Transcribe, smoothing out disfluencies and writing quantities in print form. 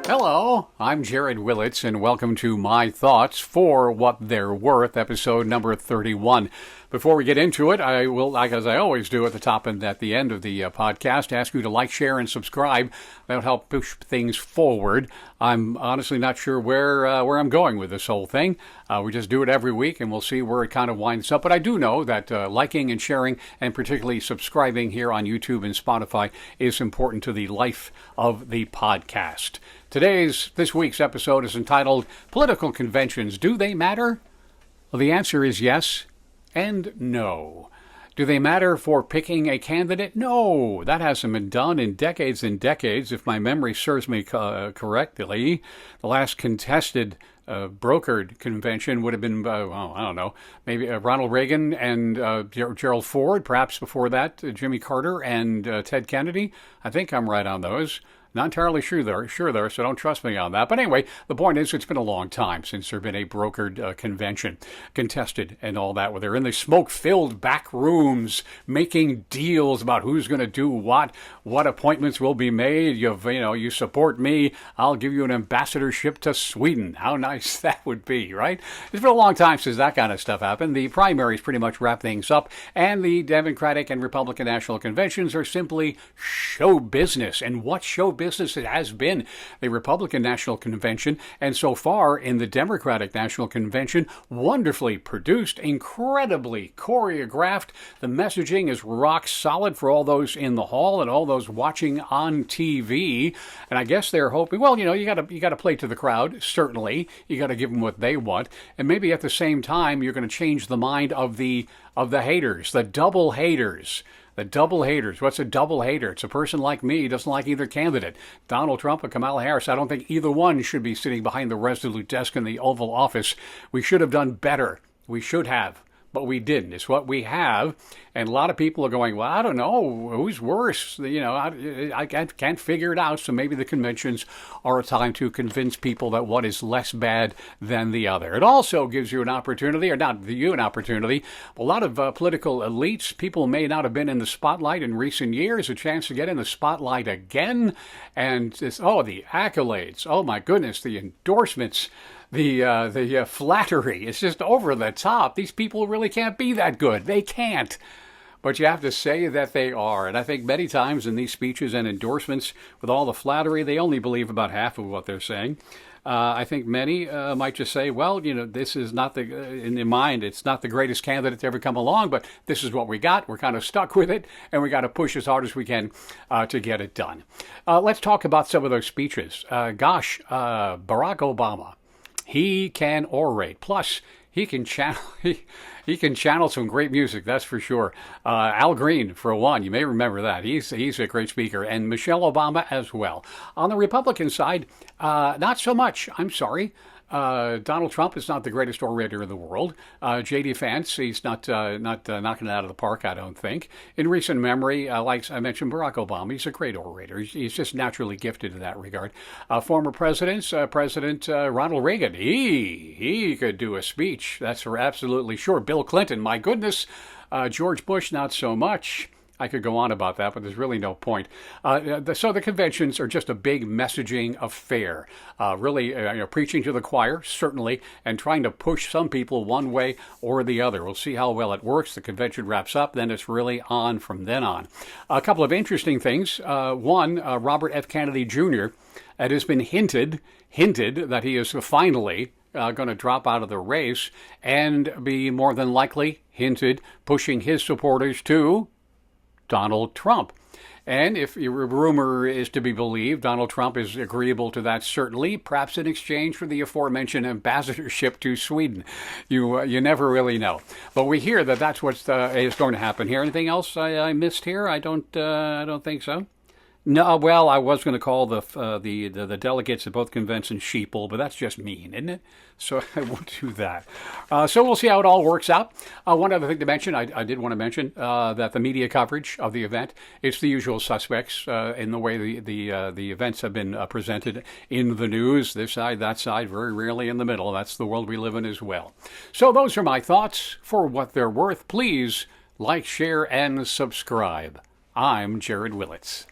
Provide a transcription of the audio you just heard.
Hello, I'm Jared Willits, and welcome to My Thoughts for What They're Worth, episode number 31. Before we get into it, I will, like as I always do at the top and at the end of the podcast, ask you to like, share, and subscribe. That'll help push things forward. I'm honestly not sure where I'm going with this whole thing. We just do it every week, and we'll see where it kind of winds up. But I do know that liking and sharing, and particularly subscribing here on YouTube and Spotify, is important to the life of the podcast. This week's episode is entitled Political Conventions, Do They Matter? Well, the answer is yes and no. Do they matter for picking a candidate? No, that hasn't been done in decades and decades. If my memory serves me correctly, the last contested brokered convention would have been, I don't know, maybe Ronald Reagan and Gerald Ford, perhaps before that, Jimmy Carter and Ted Kennedy. I think I'm right on those. Not entirely sure there, so don't trust me on that. But anyway, the point is it's been a long time since there has been a brokered convention, contested and all that, where they're in the smoke-filled back rooms making deals about who's going to do what appointments will be made. You support me, I'll give you an ambassadorship to Sweden. How nice that would be, right? It's been a long time since that kind of stuff happened. The primaries pretty much wrap things up, and the Democratic and Republican national conventions are simply show business. And what show business it has been. The Republican National Convention, and so far in the Democratic National Convention, wonderfully produced, incredibly choreographed. The messaging is rock solid for all those in the hall and all those watching on TV. And I guess they're hoping, you got to play to the crowd, certainly. You got to give them what they want. And maybe at the same time, you're going to change the mind of the haters, the double haters. The double haters. What's a double hater? It's a person like me who doesn't like either candidate. Donald Trump or Kamala Harris. I don't think either one should be sitting behind the resolute desk in the Oval Office. We should have done better. We should have. But we didn't. It's what we have. And a lot of people are going, well, I don't know, who's worse? I can't figure it out. So maybe the conventions are a time to convince people that one is less bad than the other. It also gives you an opportunity, or not you an opportunity, a lot of political elites, people may not have been in the spotlight in recent years, a chance to get in the spotlight again. And the accolades, oh my goodness, the endorsements, the flattery. It's just over the top. These people really can't be that good. They can't. But you have to say that they are. And I think many times in these speeches and endorsements, with all the flattery, they only believe about half of what they're saying. I think many might just say, this is not in their mind, it's not the greatest candidate to ever come along, but this is what we got. We're kind of stuck with it, and we got to push as hard as we can to get it done. Let's talk about some of those speeches. Barack Obama. He can orate. Plus, he can channel some great music, that's for sure. Al Green, for one, you may remember that. He's a great speaker, and Michelle Obama as well. On the Republican side, not so much. I'm sorry. Donald Trump is not the greatest orator in the world. J.D. Vance, he's not knocking it out of the park, I don't think. In recent memory, like I mentioned, Barack Obama, he's a great orator. He's just naturally gifted in that regard. Former presidents, President Ronald Reagan, he could do a speech. That's absolutely sure. Bill Clinton, my goodness. George Bush, not so much. I could go on about that, but there's really no point. So the conventions are just a big messaging affair, really preaching to the choir, certainly, and trying to push some people one way or the other. We'll see how well it works. The convention wraps up, then it's really on from then on. A couple of interesting things. One, Robert F. Kennedy Jr., it has been hinted that he is finally going to drop out of the race and be more than likely pushing his supporters to Donald Trump. And if rumor is to be believed, Donald Trump is agreeable to that, certainly, perhaps in exchange for the aforementioned ambassadorship to Sweden. You never really know. But we hear that that's what is going to happen here. Anything else I missed here? I don't think so. No, well, I was going to call the delegates at both conventions sheeple, but that's just mean, isn't it? So I won't do that. So we'll see how it all works out. One other thing to mention, I did want to mention that the media coverage of the event, it's the usual suspects in the way the events have been presented in the news, this side, that side, very rarely in the middle. That's the world we live in as well. So those are my thoughts. For what they're worth, please like, share, and subscribe. I'm Jared Willits.